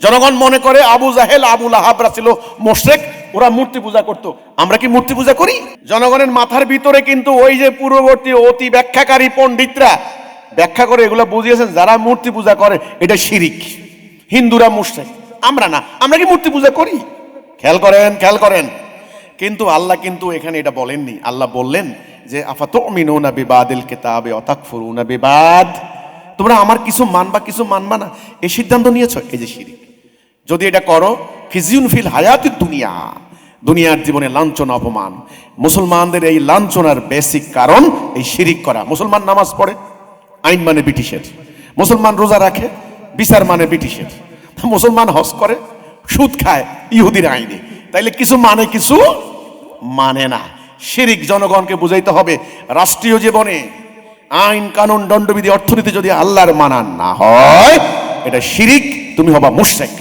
জনগণ মনে করে আবু জাহেল আবু লাহাবরা ছিল মুশরিক, ওরা মূর্তি পূজা করত। আমরা কি মূর্তি পূজা করি? জনগণের মাথার ভিতরে কিন্তু ওই যে পূর্ববর্তী অতি ব্যাখ্যাকারী পণ্ডিতরা ব্যাখ্যা করে এগুলো বুঝিয়েছেন, যারা মূর্তি পূজা করে এটা শিরিক, হিন্দুরা মুশরিক, আমরা না। আমরা কি মূর্তি পূজা করি? খেয়াল করেন, খেয়াল করেন। কিন্তু আল্লাহ কিন্তু এখানে এটা বলেননি। আল্লাহ বললেন যে আফাতুমিনুনা বিবাদিল কিতাবি ওয়া তাকফুরুনা বিবাদ, তোমরা আমার কিছু মানবা কিছু মানবা না, এই সিদ্ধান্ত নিয়েছো, এই যে শিরিক। যদি এটা করো খিজিউন ফিল হায়াতিদ দুনিয়া, দুনিয়ার জীবনে লাঞ্ছনা অপমান। মুসলমানদের এই লাঞ্ছনার বেসিক কারণ এই শিরিক করা। মুসলমান নামাজ পড়ে, আইন মানে ব্রিটিশের। মুসলমান রোজা রাখে, বিচার মানে ব্রিটিশের। মুসলমান হজ করে, সুদ খায় ইহুদির আইনে। তাইলে কিছু মানে কিছু মানে না। শিরিক জনগণকে বুঝাইতে হবে। রাষ্ট্রীয় জীবনে আইন কানুন দণ্ডবিধি অর্থনীতি যদি আল্লাহর মানা না হয়, এটা শিরিক, তুমি হবা মুশরিক।